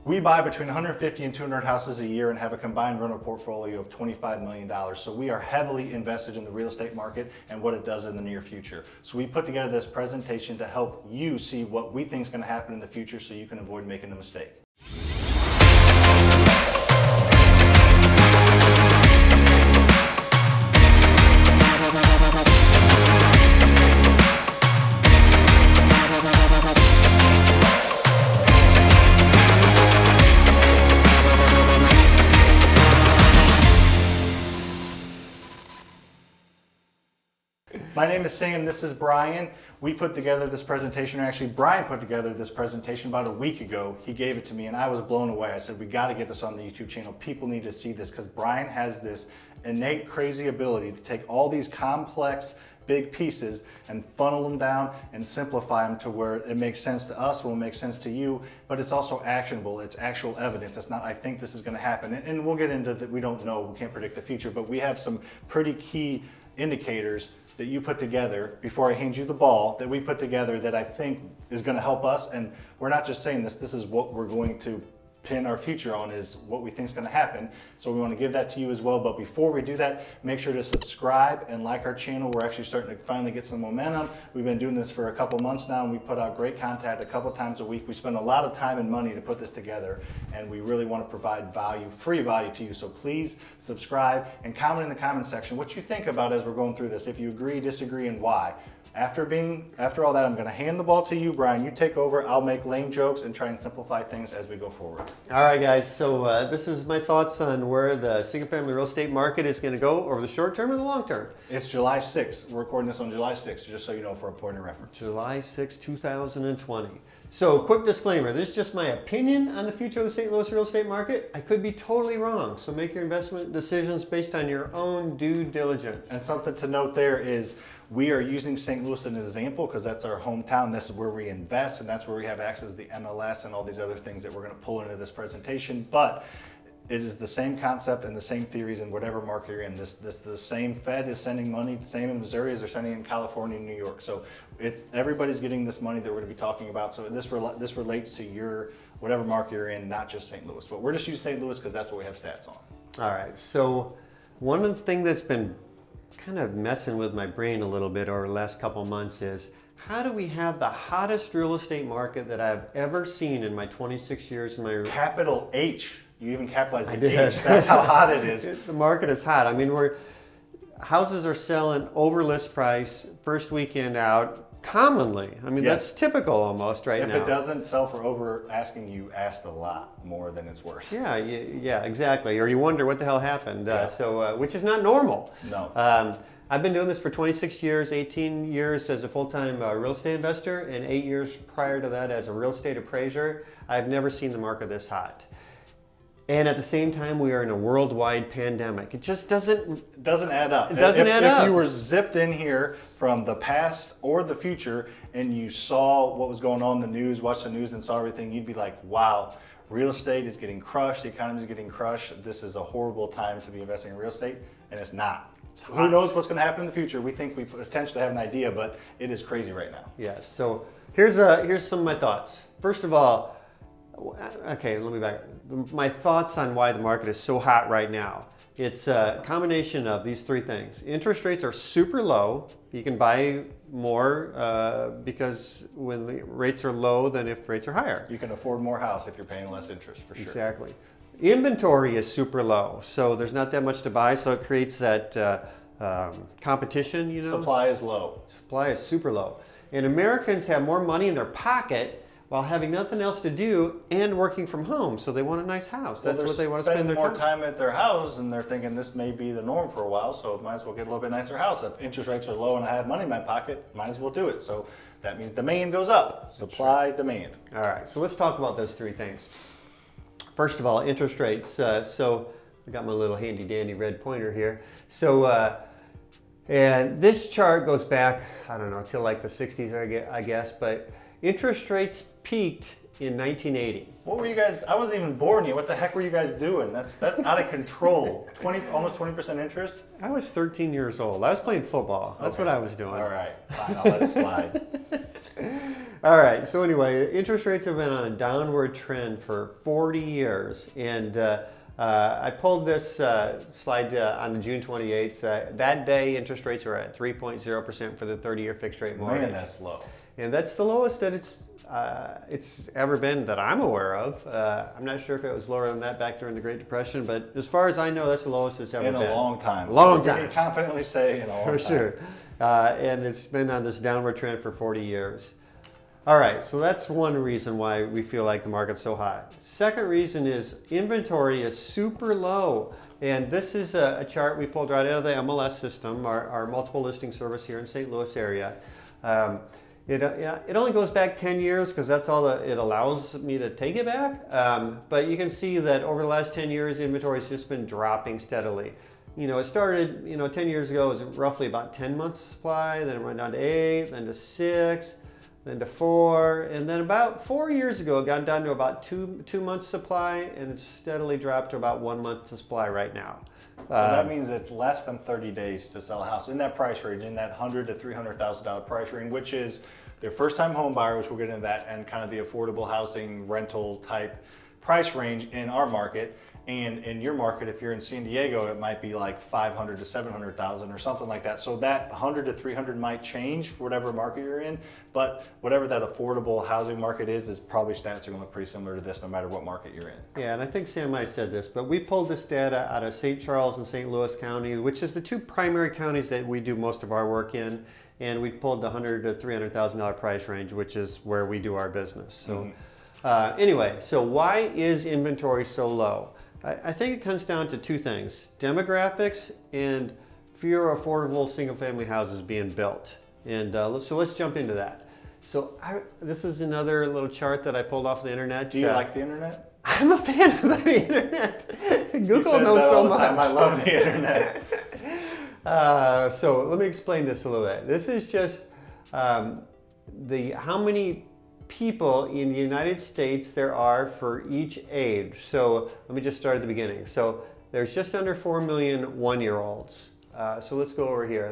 We buy between 150 and 200 houses a year and have a combined rental portfolio of $25 million. So we are heavily invested in the real estate market and what it does in the near future. So we put together this presentation to help you see what we think is going to happen in the future so you can avoid making a mistake. My name is Sam, this is Bryan. We put together this presentation, or actually Bryan put together this presentation about a week ago. He gave it to me and I was blown away. I said, we got to get this on the YouTube channel. People need to see this because Bryan has this innate crazy ability to take all these complex big pieces and funnel them down and simplify them to where it makes sense to us, will make sense to you, but it's also actionable. It's actual evidence. It's not, I think this is going to happen. And we'll get into that. We don't know, we can't predict the future, but we have some pretty key indicators that you put together before I hand you the ball, that we put together that I think is going to help us. And we're not just saying this is what we're going to pin our future on, is what we think is going to happen. So we want to give that to you as well. But before we do that, make sure to subscribe and like our channel. We're actually starting to finally get some momentum. We've been doing this for a couple months now and we put out great content a couple times a week. We spend a lot of time and money to put this together and we really want to provide value, free value to you. So please subscribe and comment in the comment section what you think about as we're going through this. If you agree, disagree, and why. After all that, I'm going to hand the ball to you, Bryan. You take over. I'll make lame jokes and try and simplify things as we go forward. All right, guys. So this is my thoughts on where the single-family real estate market is going to go over the short term and the long term. It's July 6th. We're recording this on July 6th, just so you know, for a point of reference. July 6, 2020. So, quick disclaimer. This is just my opinion on the future of the St. Louis real estate market. I could be totally wrong. So make your investment decisions based on your own due diligence. And something to note there is, we are using St. Louis as an example because that's our hometown. This is where we invest and that's where we have access to the MLS and all these other things that we're going to pull into this presentation. But it is the same concept and the same theories in whatever market you're in. The same Fed is sending money, the same in Missouri as they're sending in California and New York. So everybody's getting this money that we're going to be talking about. So this relates to your whatever market you're in, not just St. Louis. But we're just using St. Louis because that's what we have stats on. All right. So one of the things that's been kind of messing with my brain a little bit over the last couple of months is, how do we have the hottest real estate market that I've ever seen in my 26 years in my... Capital H. You even capitalized I the did. H. That's how hot it is. The market is hot. I mean, houses are selling over list price first weekend out commonly. I mean, Yes. that's typical almost right now. If it doesn't sell for over asking, you asked a lot more than it's worth. Yeah, exactly. Or you wonder what the hell happened. Yeah. Which is not normal. No. I've been doing this for 26 years, 18 years as a full-time real estate investor, and 8 years prior to that as a real estate appraiser. I've never seen the market this hot. And at the same time, we are in a worldwide pandemic. It just doesn't add up. It doesn't add up. If you were zipped in here from the past or the future and you saw what was going on in the news, watched the news and saw everything, you'd be like, wow, real estate is getting crushed, the economy is getting crushed. This is a horrible time to be investing in real estate, and it's not. Who knows what's going to happen in the future? We think we potentially have an idea, but it is crazy right now. Yes. So here's some of my thoughts. First of all, okay, let me back. My thoughts on why the market is so hot right now. It's a combination of these three things. Interest rates are super low. You can buy more because when the rates are low than if rates are higher. You can afford more house if you're paying less interest, for sure. Exactly. Inventory is super low, so there's not that much to buy, so it creates that competition, you know. Supply is low. Supply is super low. And Americans have more money in their pocket while having nothing else to do and working from home, so they want a nice house. That's what they want to spend their more time at their house, and they're thinking this may be the norm for a while, so might as well get a little bit nicer house. If interest rates are low and I have money in my pocket, might as well do it. So that means demand goes up. Supply, demand. All right, so let's talk about those three things. First of all, interest rates. So I got my little handy dandy red pointer here. So, and this chart goes back, I don't know, till like the 60s, I guess, but interest rates peaked in 1980. What were you guys, I wasn't even born yet. What the heck were you guys doing? That's out of control. Almost 20% interest? I was 13 years old. I was playing football. That's what I was doing. All right, fine, I'll let it slide. All right. So anyway, interest rates have been on a downward trend for 40 years, and I pulled this slide on the June 28th. That day, interest rates were at 3.0% for the 30-year fixed rate mortgage. Man, that's low. And that's the lowest that it's ever been that I'm aware of. I'm not sure if it was lower than that back during the Great Depression, but as far as I know, that's the lowest it's ever been. In a long time. Long We can time. confidently say in a long time. For sure. And it's been on this downward trend for 40 years. All right, so that's one reason why we feel like the market's so hot. Second reason is inventory is super low. And this is a chart we pulled right out of the MLS system, our multiple listing service here in St. Louis area. It only goes back 10 years because that's all that it allows me to take it back. But you can see that over the last 10 years, inventory has just been dropping steadily. It started, 10 years ago, it was roughly about 10 months supply, then it went down to 8, then to 6, then to 4, and then about 4 years ago, it got down to about 2 months supply, and it's steadily dropped to about 1 month supply right now. So that means it's less than 30 days to sell a house in that price range, in that $100,000 to $300,000 price range, which is their first-time home buyer, which we'll get into that, and kind of the affordable housing rental type price range in our market. And in your market, if you're in San Diego, it might be like 500 to 700,000 or something like that. So that 100 to 300 might change for whatever market you're in, but whatever that affordable housing market is probably stats are going to look pretty similar to this no matter what market you're in. Yeah, and I think Sam might have said this, but we pulled this data out of St. Charles and St. Louis County, which is the two primary counties that we do most of our work in, and we pulled the $100,000 to $300,000 price range, which is where we do our business. So anyway, so why is inventory so low? I think it comes down to two things: demographics and fewer affordable single-family houses being built. And so let's jump into that. So this is another little chart that I pulled off the internet. Do you like the internet? I'm a fan of the internet. Google knows that so all the much. time. I love the internet. So let me explain this a little bit. This is just how many people in the United States there are for each age. So let me just start at the beginning. So there's just under 4 million one-year-olds. So let's go over here.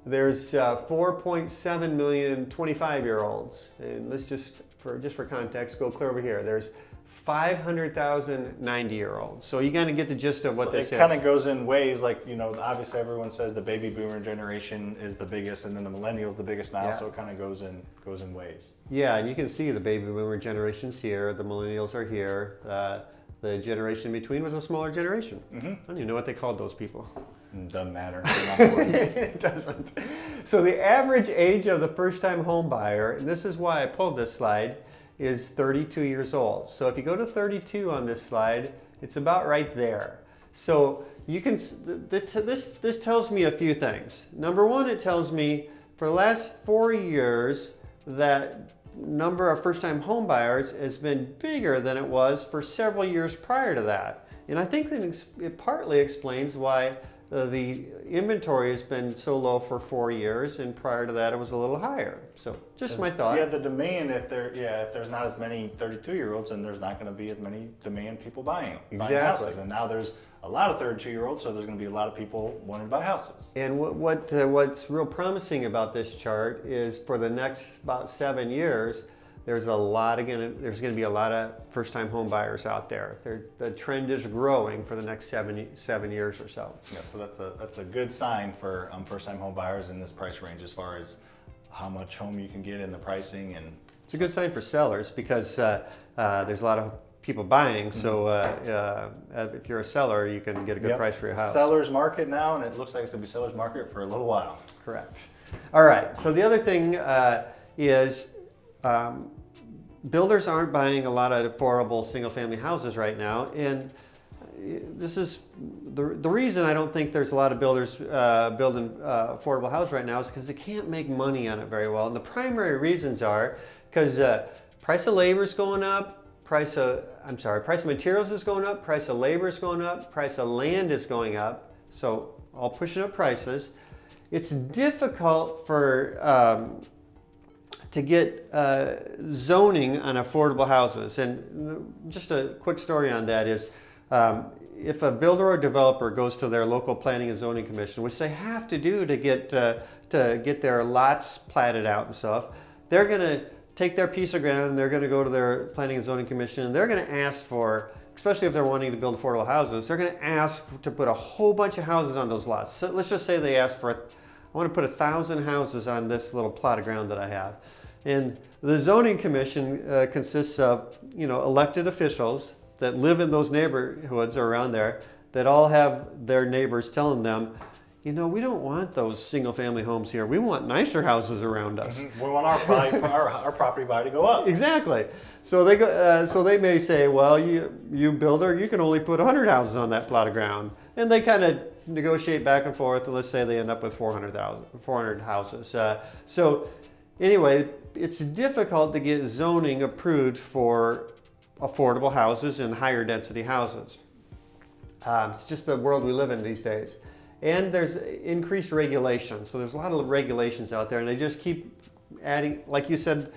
There's 4.7 million 25-year-olds. And let's just for context, go clear over here. There's 500,000 90-year-olds. So you got to get the gist of what this is. It kind of goes in waves, like, obviously everyone says the baby boomer generation is the biggest and then the millennials the biggest now, so it kind of goes in waves. Yeah, and you can see the baby boomer generation's here, the millennials are here. The generation in between was a smaller generation. I don't even know what they called those people. Doesn't matter. It doesn't. So the average age of the first-time home buyer, and this is why I pulled this slide, is 32 years old. So if you go to 32 on this slide, it's about right there. So you can, this tells me a few things. Number one, it tells me for the last 4 years that number of first-time home buyers has been bigger than it was for several years prior to that. And I think that it partly explains why the inventory has been so low for 4 years, and prior to that it was a little higher. So just my thought. Yeah, the demand, if there's not as many 32-years-olds, then there's not going to be as many demand people buying houses. And now there's a lot of 32-year-olds, so there's going to be a lot of people wanting to buy houses. And what's real promising about this chart is for the next about 7 years, there's going to be a lot of first-time home buyers out there. The trend is growing for the next seven years or so. Yeah, so that's a good sign for first-time home buyers in this price range as far as how much home you can get in the pricing. And it's a good sign for sellers because there's a lot of people buying. So if you're a seller, you can get a good price for your house. Seller's market now, and it looks like it's going to be seller's market for a little while. Correct. All right. So the other thing is builders aren't buying a lot of affordable single-family houses right now, and this is the reason I don't think there's a lot of builders building affordable houses right now is because they can't make money on it very well. And the primary reasons are because price of labor is going up, price of materials is going up, price of labor is going up, price of land is going up. So all pushing up prices. It's difficult to get zoning on affordable houses. And just a quick story on that is if a builder or developer goes to their local planning and zoning commission, which they have to do to get their lots platted out and stuff, they're going to take their piece of ground and they're going to go to their Planning and Zoning Commission and they're going to ask for, especially if they're wanting to build affordable houses, they're going to ask to put a whole bunch of houses on those lots. So let's just say they ask for, I want to put 1,000 houses on this little plot of ground that I have. And the zoning commission consists of, elected officials that live in those neighborhoods or around there that all have their neighbors telling them, we don't want those single family homes here. We want nicer houses around us. We want our property value to go up. Exactly. So they go. So they may say, well, you builder, you can only put 100 houses on that plot of ground, and they kind of negotiate back and forth. And let's say they end up with 400 houses. So anyway, it's difficult to get zoning approved for affordable houses and higher density houses. It's just the world we live in these days. And there's increased regulation. So there's a lot of regulations out there, and they just keep adding, like you said,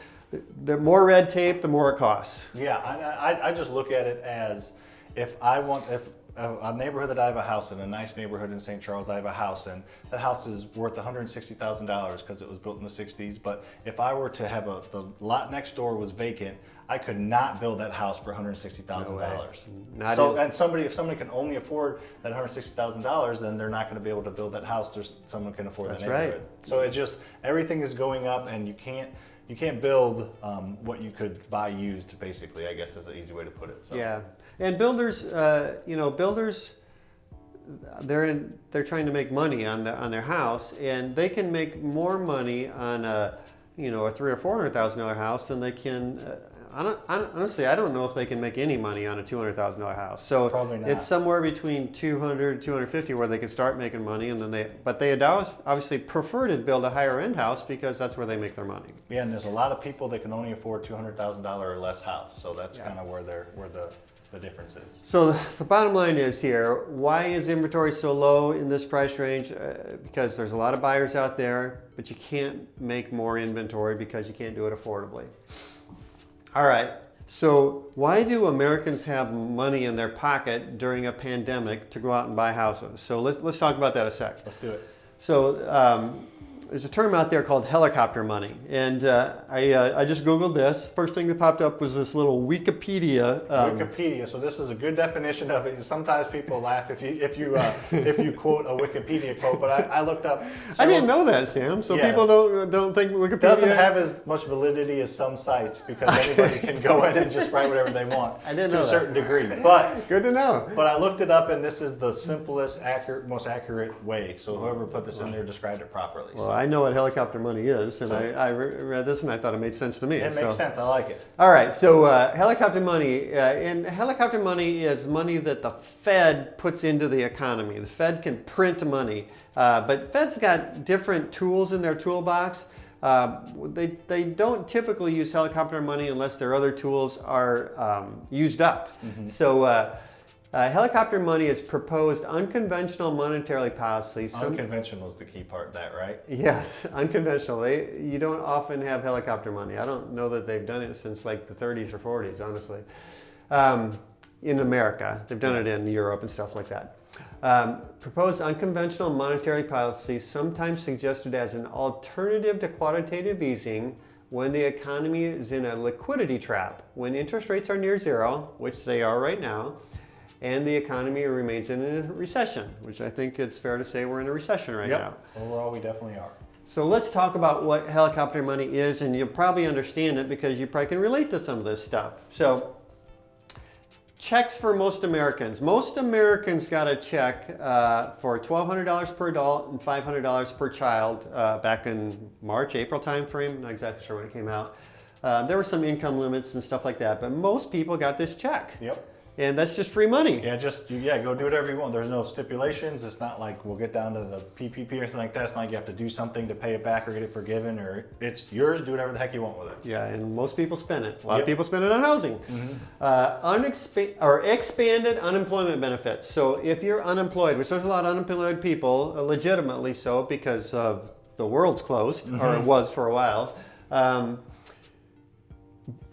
the more red tape, the more it costs. Yeah, I just look at it as if a neighborhood that I have a house in, a nice neighborhood in St. Charles, I have a house in, that house is worth $160,000 because it was built in the 60s. But if I were to have the lot next door was vacant, I could not build that house for $160,000. No if somebody can only afford that $160,000, then they're not going to be able to build that house. Someone can afford that neighborhood. Right. So it just, everything is going up, and you can't build what you could buy used, basically, I guess is an easy way to put it. So. Yeah, and builders, builders, they're trying to make money on their house, and they can make more money on a $300,000 or $400,000 house than they can. Honestly, I don't know if they can make any money on a $200,000 house. So probably not. It's somewhere between 200 250 where they can start making money, and then they obviously prefer to build a higher end house because that's where they make their money. Yeah, and there's a lot of people that can only afford $200,000 or less house. So that's kind of where the difference is. So the bottom line is here, why is inventory so low in this price range? Because there's a lot of buyers out there, but you can't make more inventory because you can't do it affordably. All right, so why do Americans have money in their pocket during a pandemic to go out and buy houses? So let's talk about that a sec. Let's do it. So there's a term out there called helicopter money, and I just Googled this. First thing that popped up was this little Wikipedia. Wikipedia. So this is a good definition of it. Sometimes people laugh if you quote a Wikipedia quote, but I looked up. I didn't know that, Sam. So Yeah. people don't think Wikipedia Doesn't have as much validity as some sites because anybody can go in and just write whatever they want. I didn't to know a that. certain degree, but. Good to know. But I looked it up, and this is the simplest, most accurate way. So whoever put this in there described it properly. Well, So I know what helicopter money is, and So- I read this and I thought it made sense to me. it makes sense. I like it. All right, so helicopter money, and helicopter money is money that the Fed puts into the economy. The Fed can print money, but Fed's got different tools in their toolbox. They don't typically use helicopter money unless their other tools are used up. Mm-hmm. So helicopter money is proposed unconventional monetary policy. Unconventional is the key part of that, right? Yes, unconventional. You don't often have helicopter money. I don't know that they've done it since like the 30s or 40s, honestly. In America. They've done it in Europe and stuff like that. Proposed unconventional monetary policy, sometimes suggested as an alternative to quantitative easing when the economy is in a liquidity trap, when interest rates are near zero, which they are right now, and the economy remains in a recession, which I think it's fair to say we're in a recession right now. Overall, we definitely are. So let's talk about what helicopter money is, and you'll probably understand it because you probably can relate to some of this stuff. So checks for most Americans. Most Americans got a check for $1,200 per adult and $500 per child back in March, April timeframe. Not exactly sure when it came out. There were some income limits and stuff like that, but most people got this check. Yep. And that's just free money. Yeah, go do whatever you want. There's no stipulations. It's not like we'll get down to the PPP or something like that. It's not like you have to do something to pay it back or get it forgiven, or it's yours. Do whatever the heck you want with it. Yeah, and most people spend it. A lot of Yep. people spend it on housing. Mm-hmm. Expanded unemployment benefits. So if you're unemployed, which there's a lot of unemployed people, legitimately so because of the world's closed, or it was for a while.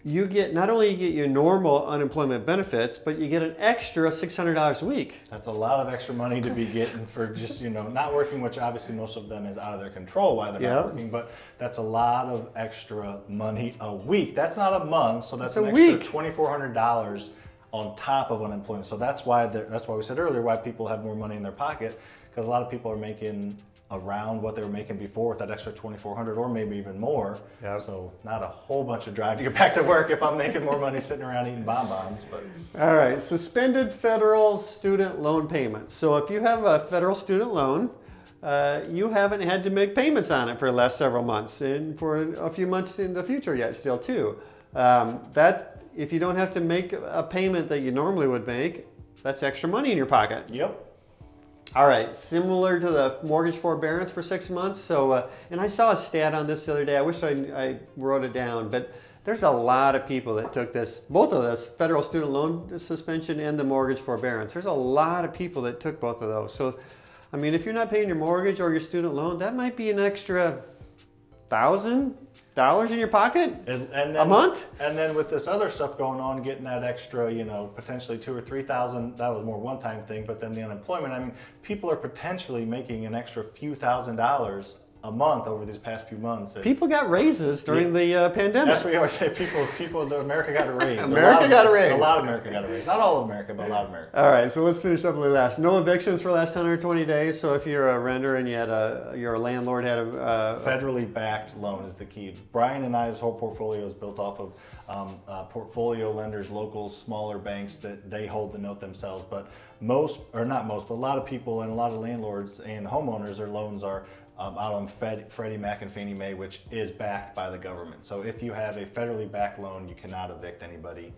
you get, not only you get your normal unemployment benefits, but you get an extra $600 a week. That's a lot of extra money to be getting for just, not working, which obviously most of them is out of their control why they're not working, but that's a lot of extra money a week. That's not a month, so that's an extra $2,400 on top of unemployment. So that's why we said earlier why people have more money in their pocket, because a lot of people are making around what they were making before with that extra $2,400 or maybe even more. Yep. So not a whole bunch of drive to get back to work if I'm making more money sitting around eating bonbons. But all right, suspended federal student loan payments. So if you have a federal student loan, you haven't had to make payments on it for the last several months and for a few months in the future yet still too. That if you don't have to make a payment that you normally would make, that's extra money in your pocket. Yep. All right, similar to the mortgage forbearance for 6 months. So, and I saw a stat on this the other day. I wish I wrote it down, but there's a lot of people that took this, both of this, federal student loan suspension and the mortgage forbearance. There's a lot of people that took both of those. So, I mean, if you're not paying your mortgage or your student loan, that might be an extra $1,000 in your pocket and a month. And then with this other stuff going on, getting that extra, potentially $2,000 or $3,000, that was more one-time thing. But then the unemployment, I mean, people are potentially making an extra few $1,000s a month over these past few months. People got raises during the pandemic. That's what we always say. America got a raise. America got a raise. A lot of America got a raise. Not all of America, but a lot of America. All right, so let's finish up with the last. No evictions for the last 120 days. So if you're a renter and your landlord had a federally backed loan is the key. Brian and I's whole portfolio is built off of portfolio lenders, local smaller banks that they hold the note themselves. But a lot of people and a lot of landlords and homeowners, their loans are out on Freddie Mac and Fannie Mae, which is backed by the government. So if you have a federally backed loan, you cannot evict anybody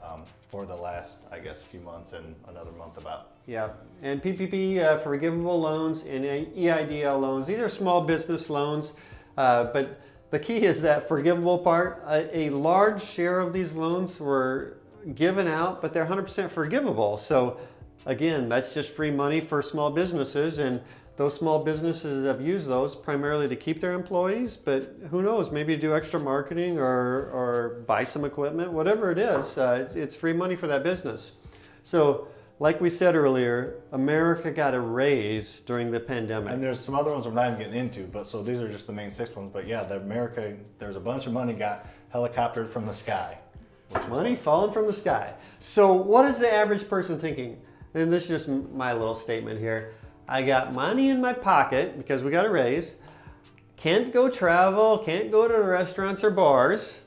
for the last, I guess, few months and another month about. Yeah, and PPP forgivable loans and EIDL loans. These are small business loans, but the key is that forgivable part. A large share of these loans were given out, but they're 100% forgivable. So again, that's just free money for small businesses, and those small businesses have used those primarily to keep their employees, but who knows, maybe do extra marketing or buy some equipment, whatever it is, it's free money for that business. So like we said earlier, America got a raise during the pandemic. And there's some other ones I'm not even getting into, but so these are just the main 6 ones. But yeah, there's a bunch of money got helicoptered from the sky. Money falling from the sky. So what is the average person thinking? And this is just my little statement here. I got money in my pocket because we got a raise. Can't go travel, can't go to restaurants or bars.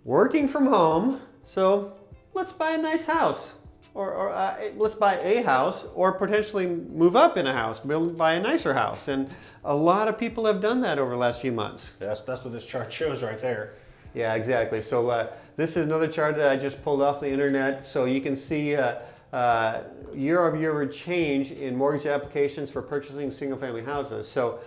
Working from home, so let's buy a nice house. Or let's buy a house, or potentially move up in a house, buy a nicer house. And a lot of people have done that over the last few months. That's what this chart shows right there. Yeah, exactly. So this is another chart that I just pulled off the internet. So you can see year-over-year change in mortgage applications for purchasing single-family houses. So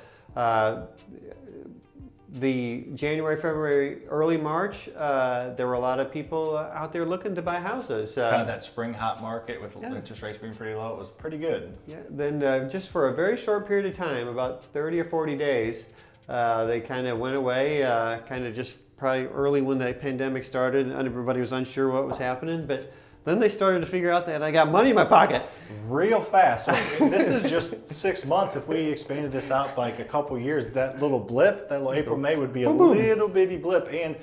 the January, February, early March, there were a lot of people out there looking to buy houses. Kind of that spring hot market with interest rates being pretty low. It was pretty good. Yeah. Then just for a very short period of time, about 30 or 40 days, they kind of went away, kind of just probably early when the pandemic started, and everybody was unsure what was happening. But then they started to figure out that I got money in my pocket. Real fast. So this is just 6 months. If we expanded this out like a couple years, that little blip, that little April, May would be a little bitty blip. And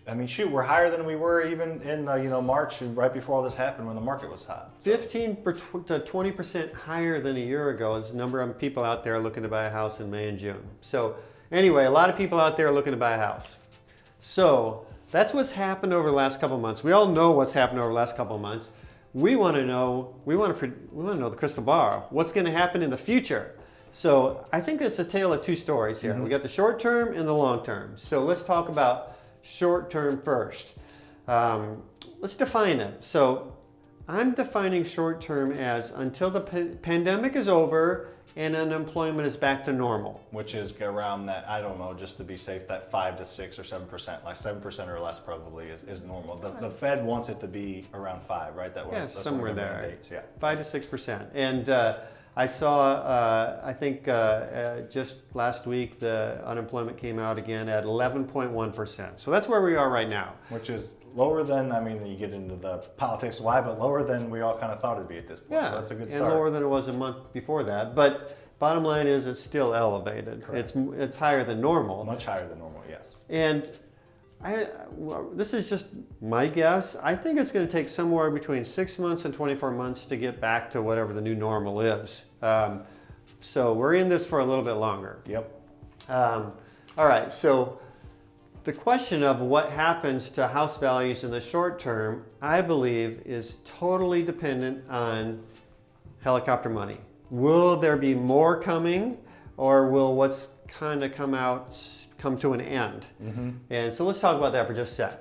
I mean, shoot, we're higher than we were even in March, right before all this happened when the market was hot. 15 to 20% higher than a year ago is the number of people out there looking to buy a house in May and June. So anyway, a lot of people out there looking to buy a house. So that's what's happened over the last couple of months. We all know what's happened over the last couple of months. We want to know the crystal ball. What's going to happen in the future? So I think it's a tale of two stories here. Mm-hmm. We got the short term and the long term. So let's talk about short term first. Let's define it. So I'm defining short term as until the pandemic is over and unemployment is back to normal. Which is around that, I don't know, just to be safe, that 5 to 6 or 7%, like 7% or less probably is normal. The Fed wants it to be around 5, right? That's somewhere there. Mandates, yeah. 5 to 6%. And I saw, I think just last week, the unemployment came out again at 11.1%. So that's where we are right now. Which is lower than, I mean, you get into the politics why, but lower than we all kind of thought it'd be at this point. Yeah, So that's a good start. and lower than it was a month before that. But bottom line is it's still elevated. Correct. It's higher than normal. Much higher than normal, yes. And this is just my guess. I think it's going to take somewhere between 6 months and 24 months to get back to whatever the new normal is. So we're in this for a little bit longer. Yep. All right, so the question of what happens to house values in the short term, I believe, is totally dependent on helicopter money. Will there be more coming, or will what's kind of come to an end? Mm-hmm. And so let's talk about that for just a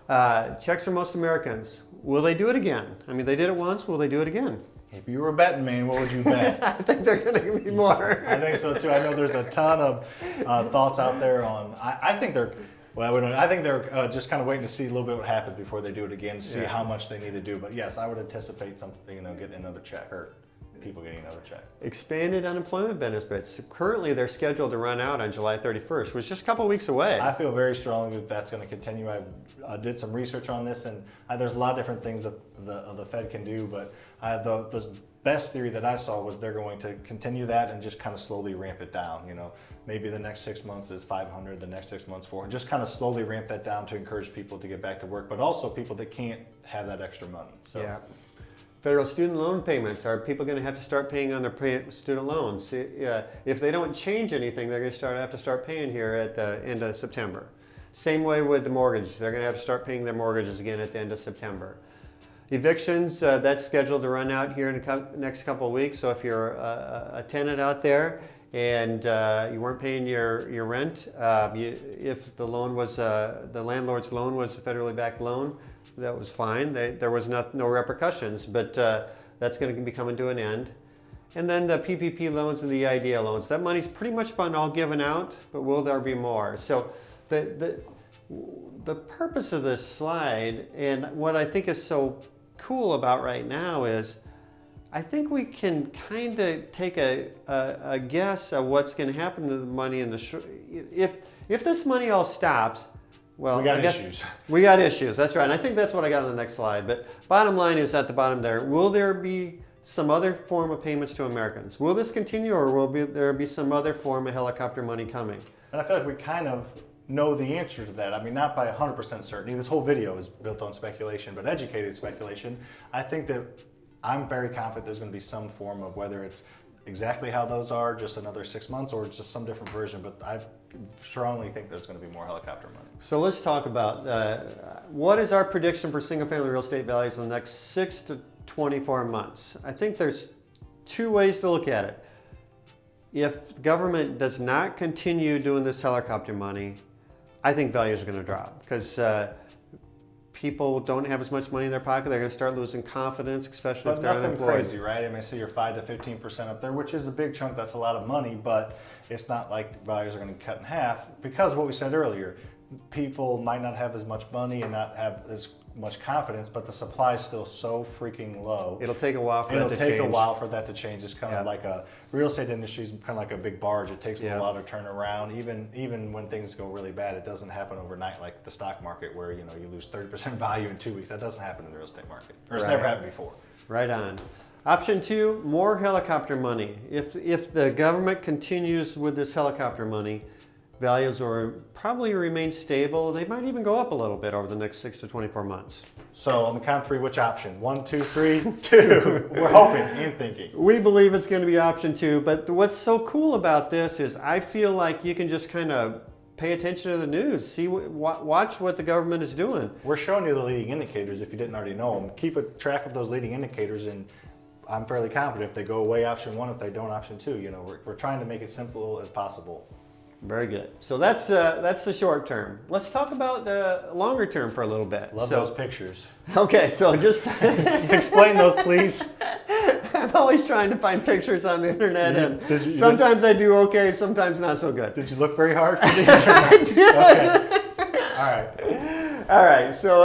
sec. Checks for most Americans. Will they do it again? I mean, they did it once. Will they do it again? If you were a betting man, what would you bet? I think they're going to be more. I think so too. I know there's a ton of thoughts out there on. I think they're. Well, I think they're just kind of waiting to see a little bit what happens before they do it again, see how much they need to do. But yes, I would anticipate something, getting another check or people getting another check. Expanded unemployment benefits. Currently, they're scheduled to run out on July 31st, which is just a couple weeks away. I feel very strongly that that's going to continue. I did some research on this, and there's a lot of different things that the Fed can do. But the best theory that I saw was they're going to continue that and just kind of slowly ramp it down. Maybe the next 6 months is 500, the next 6 months 400. Just kind of slowly ramp that down to encourage people to get back to work, but also people that can't have that extra money. So. Yeah. Federal student loan payments. Are people going to have to start paying on their student loans? If they don't change anything, they're going to have to start paying here at the end of September. Same way with the mortgage. They're going to have to start paying their mortgages again at the end of September. Evictions, that's scheduled to run out here in the next couple of weeks. So if you're a tenant out there and you weren't paying your rent, if the loan was the landlord's loan was a federally backed loan, that was fine. There was no repercussions, but that's going to be coming to an end. And then the PPP loans and the IDEA loans. That money's pretty much been all given out, but will there be more? So the purpose of this slide, and what I think is so cool about right now, is I think we can kind of take a guess of what's going to happen to the money in the if this money all stops. Well, we got I guess issues. We got issues. That's right. And I think that's what I got on the next slide. But bottom line is at the bottom there. Will there be some other form of payments to Americans? Will this continue, or will there be some other form of helicopter money coming? And I feel like we kind of know the answer to that. I mean, not by 100% certainty. This whole video is built on speculation, but educated speculation. I think that I'm very confident there's going to be some form of, whether it's exactly how those are, just another 6 months, or just some different version. But I strongly think there's going to be more helicopter money. So let's talk about what is our prediction for single-family real estate values in the next 6 to 24 months. I think there's two ways to look at it. If the government does not continue doing this helicopter money, I think values are going to drop because people don't have as much money in their pocket. They're going to start losing confidence, especially if they're nothing unemployed. crazy, right? I mean, so you're 5 to 15% up there, which is a big chunk. That's a lot of money, but it's not like values are going to cut in half because what we said earlier, people might not have as much money and not have as much confidence, but the supply is still so freaking low. It'll take a while for that to change. It'll take a while for that to change. It's kind of like a real estate industry is kind of like a big barge. It takes a while to turn around. Even when things go really bad, it doesn't happen overnight like the stock market where you lose 30% value in 2 weeks. That doesn't happen in the real estate market, or it's never happened before. Right on. Option 2, more helicopter money. If the government continues with this helicopter money, values will probably remain stable. They might even go up a little bit over the next 6 to 24 months. So on the count of 3, which option? 1, 2, 3, 2. We're hoping and thinking. We believe it's going to be option 2, but what's so cool about this is I feel like you can just kind of pay attention to the news, watch what the government is doing. We're showing you the leading indicators if you didn't already know them. Keep a track of those leading indicators, and I'm fairly confident if they go away, option 1, if they don't, option 2. We're trying to make it simple as possible. Very good. So that's the short term. Let's talk about the longer term for a little bit. Love those pictures. Okay, so just explain those, please. I'm always trying to find pictures on the internet, and sometimes I do okay, sometimes not so good. Did you look very hard for these? I did. Okay. All right. So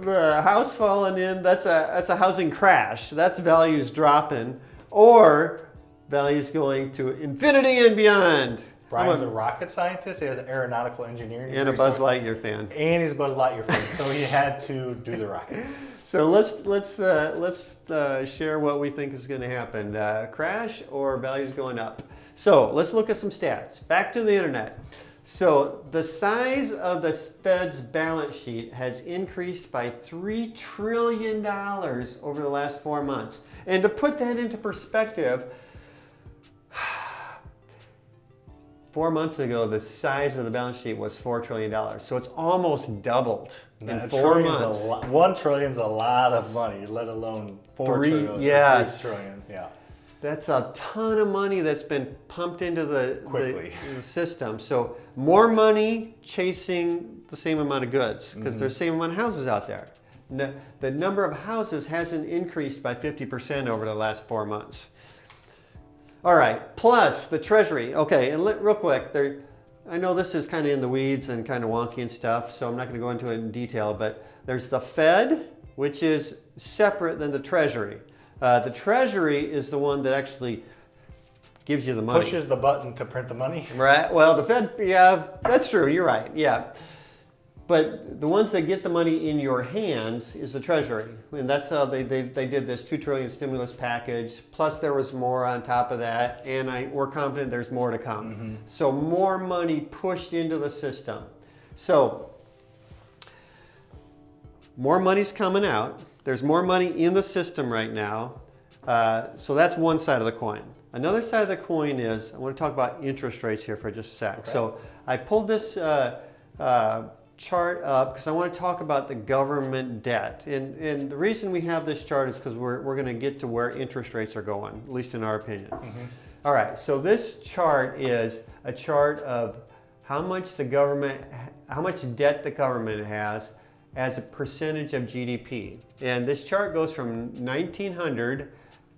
the house falling in, that's a housing crash. That's values dropping. or values going to infinity and beyond. Brian's a rocket scientist. He has an aeronautical engineering degree. And a Buzz Lightyear fan. And he's a Buzz Lightyear fan, so he had to do the rocket. So let's share what we think is going to happen: crash or values going up. So let's look at some stats. Back to the internet. So the size of the Fed's balance sheet has increased by $3 trillion over the last 4 months. And to put that into perspective, 4 months ago, the size of the balance sheet was $4 trillion. So it's almost doubled in 4 months. $1 trillion's a lot of money, let alone $4 trillion. Yes. $3 trillion, yeah. That's a ton of money that's been pumped into the system. So more money chasing the same amount of goods because there's the same amount of houses out there. The number of houses hasn't increased by 50% over the last 4 months. All right, plus the Treasury. Okay, and real quick, I know this is kind of in the weeds and kind of wonky and stuff, so I'm not going to go into it in detail, but there's the Fed, which is separate than the Treasury. The Treasury is the one that actually gives you the money. Pushes the button to print the money. Right, well, the Fed, yeah, that's true, you're right, yeah. But the ones that get the money in your hands is the Treasury. And that's how they did this $2 trillion stimulus package. Plus there was more on top of that. And we're confident there's more to come. So more money pushed into the system. So more money's coming out. There's more money in the system right now. So that's one side of the coin. Another side of the coin is, I want to talk about interest rates here for just a sec. Okay. So I pulled this chart up because I want to talk about the government debt. And the reason we have this chart is because we're going to get to where interest rates are going, at least in our opinion. All right, so this chart is a chart of how much debt the government has as a percentage of GDP. And this chart goes from 1900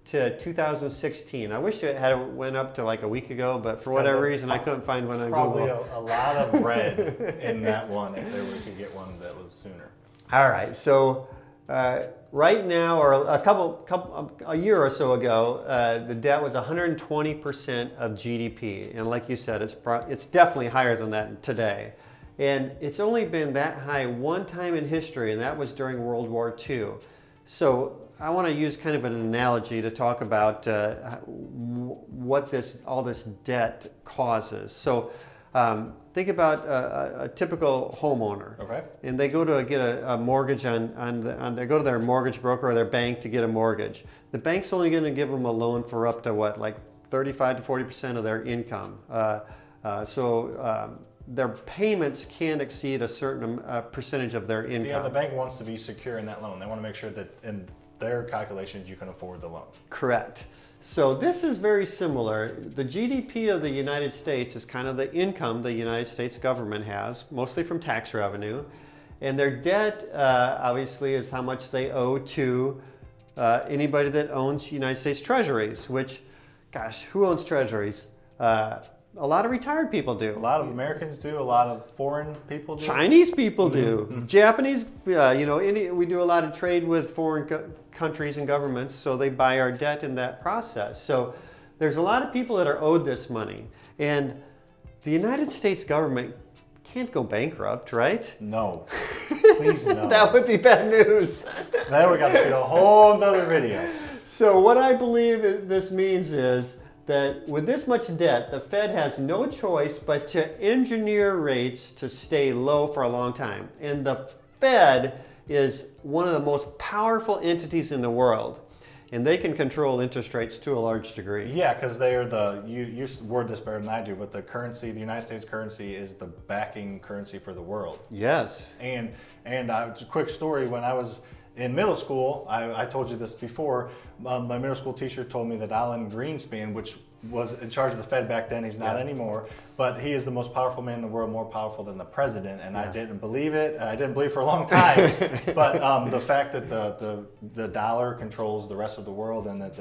to 2016. I wish it had went up to like a week ago, but for whatever reason, I couldn't find one on Google. Probably a lot of red in that one if we could get one that was sooner. All right, so right now, or a year or so ago, the debt was 120% of GDP. And like you said, it's definitely higher than that today. And it's only been that high one time in history, and that was during World War II. So I want to use kind of an analogy to talk about what all this debt causes. So think about a typical homeowner. Okay. And they go to get a mortgage they go to their mortgage broker or their bank to get a mortgage. The bank's only going to give them a loan for up to what, like 35 to 40% of their income. Their payments can't exceed a certain percentage of their income. Yeah, the bank wants to be secure in that loan. They want to make sure that in their calculations you can afford the loan. Correct. So this is very similar. The GDP of the United States is kind of the income the United States government has, mostly from tax revenue. And their debt, obviously, is how much they owe to anybody that owns United States treasuries, which, gosh, who owns treasuries? A lot of retired people do. A lot of Americans do. A lot of foreign people do. Chinese people do. Japanese, we do a lot of trade with foreign countries and governments, so they buy our debt in that process. So there's a lot of people that are owed this money. And the United States government can't go bankrupt, right? No. Please no. That would be bad news. Then we got to do a whole other video. So what I believe this means is that with this much debt, the Fed has no choice but to engineer rates to stay low for a long time. And the Fed is one of the most powerful entities in the world. And they can control interest rates to a large degree. Yeah, because they are you word this better than I do, but the currency, the United States currency is the backing currency for the world. Yes. And a quick story, when I was in middle school, I told you this before, my middle school teacher told me that Alan Greenspan, which was in charge of the Fed back then, he's not anymore, but he is the most powerful man in the world, more powerful than the president, and I didn't believe it, and I didn't believe it for a long time, but the fact that the dollar controls the rest of the world, and that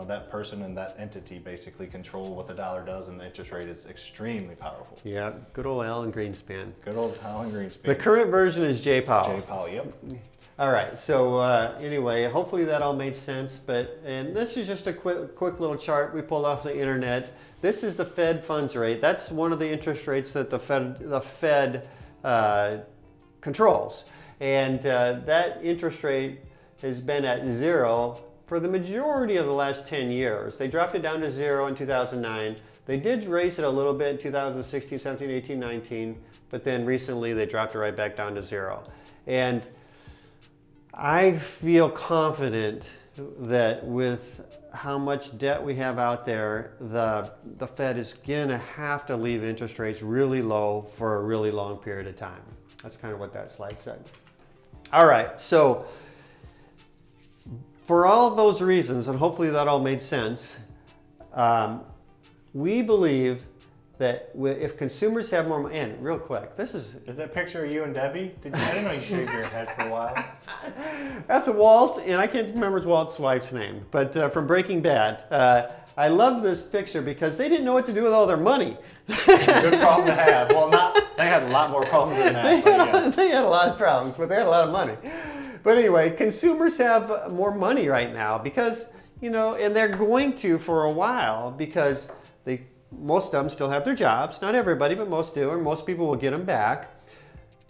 that person and that entity basically control what the dollar does, and the interest rate is extremely powerful. Yeah, good old Alan Greenspan. Good old Alan Greenspan. The current version is Jay Powell. Jay Powell, yep. All right, so anyway, hopefully that all made sense. And this is just a quick little chart we pulled off the internet. This is the Fed funds rate. That's one of the interest rates that the Fed controls. And that interest rate has been at 0 for the majority of the last 10 years. They dropped it down to 0 in 2009. They did raise it a little bit in 2016, 17, 18, 19, but then recently they dropped it right back down to 0. And I feel confident that with how much debt we have out there, the Fed is gonna have to leave interest rates really low for a really long period of time. That's kind of what that slide said. All right, so for all those reasons, and hopefully that all made sense, we believe that if consumers have more money, and real quick, this is... Is that picture of you and Debbie? I didn't know you shaved your head for a while. That's Walt, and I can't remember Walt's wife's name, but from Breaking Bad. I love this picture because they didn't know what to do with all their money. Good problem to have. Well, they had a lot more problems than that. They had a lot of problems, but they had a lot of money. But anyway, consumers have more money right now because, and they're going to for a while because most of them still have their jobs. Not everybody, but most do, and most people will get them back.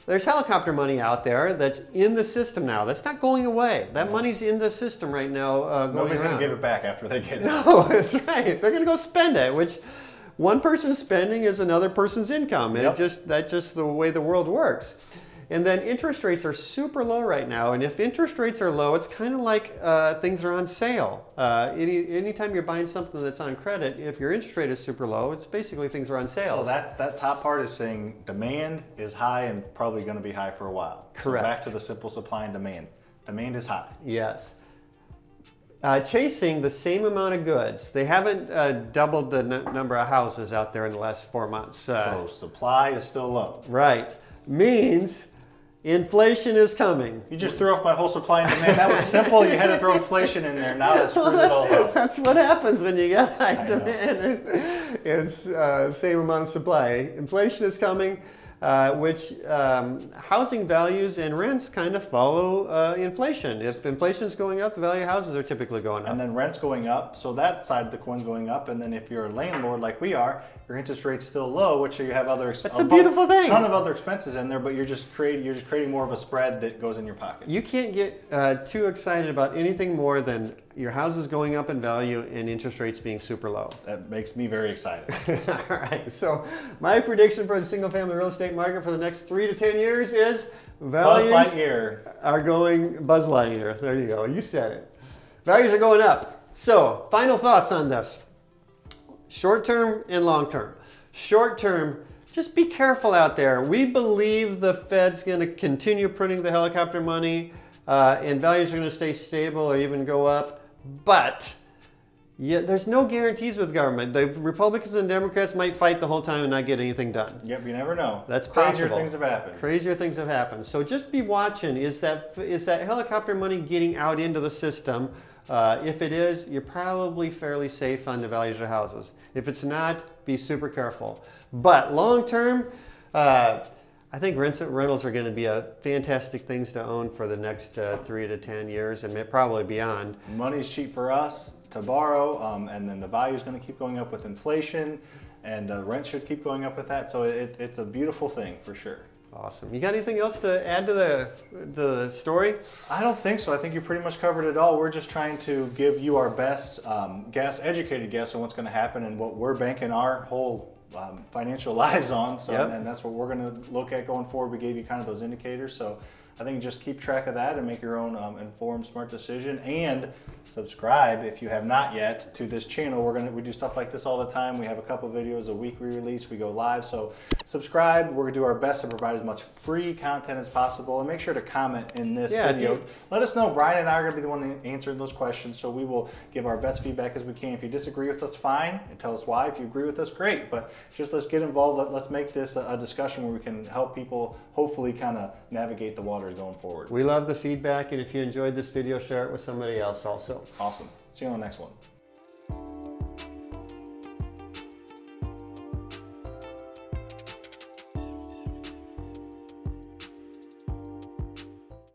There's helicopter money out there that's in the system now. That's not going away. That money's in the system right now. Nobody's going to give it back after they get it. No, that's right. They're going to go spend it, which one person's spending is another person's income. Yep. That's just the way the world works. And then interest rates are super low right now. And if interest rates are low, it's kind of like things are on sale. Anytime you're buying something that's on credit, if your interest rate is super low, it's basically things are on sale. So that top part is saying demand is high and probably going to be high for a while. Correct. So back to the simple supply and demand. Demand is high. Yes. Chasing the same amount of goods. They haven't doubled the number of houses out there in the last 4 months. So supply is still low. Right. Means inflation is coming. You just threw off my whole supply and demand. That was simple. You had to throw inflation in there. Now it's screwed it all up. That's what happens when you get high demand. It's same amount of supply. Inflation is coming, which housing values and rents kind of follow inflation. If inflation is going up, the value of houses are typically going up. And then rent's going up, so that side of the coin's going up. And then if you're a landlord like we are, your interest rate's still low, which you have other That's a beautiful thing. A ton of other expenses in there, but you're just creating more of a spread that goes in your pocket. You can't get too excited about anything more than your house is going up in value and interest rates being super low. That makes me very excited. All right, so my prediction for the single-family real estate market for the next 3 to 10 years is values Buzz Lightyear. are going Buzz Lightyear. There you go. You said it. Values are going up. So, final thoughts on this. Short term and long term. Short term, just be careful out there. We believe the Fed's going to continue printing the helicopter money and values are going to stay stable or even go up. But there's no guarantees with government. The Republicans and Democrats might fight the whole time and not get anything done. Yep, you never know. That's possible. Crazier things have happened. Crazier things have happened. So just be watching. Is that helicopter money getting out into the system? If it is, you're probably fairly safe on the values of houses. If it's not, be super careful. But long term, I think rentals are going to be a fantastic things to own for the next 3 to 10 years and probably beyond. Money's cheap for us to borrow, and then the value is going to keep going up with inflation, and rent should keep going up with that. So it's a beautiful thing for sure. Awesome. You got anything else to add to the story? I don't think so. I think you pretty much covered it all. We're just trying to give you our best educated guess on what's going to happen and what we're banking our whole financial lives on. So, Yep. And that's what we're going to look at going forward. We gave you kind of those indicators. So I think just keep track of that and make your own informed, smart decision. And subscribe if you have not yet to this channel. We do stuff like this all the time. We have a couple videos a week we release. We go live. So subscribe. We're going to do our best to provide as much free content as possible. And make sure to comment in this video. Let us know. Brian and I are going to be the one answering those questions. So we will give our best feedback as we can. If you disagree with us, fine. And tell us why. If you agree with us, great. But just let's get involved. Let's make this a discussion where we can help people hopefully kind of navigate the waters going forward. We love the feedback, and if you enjoyed this video, share it with somebody else also. Awesome. See you on the next one.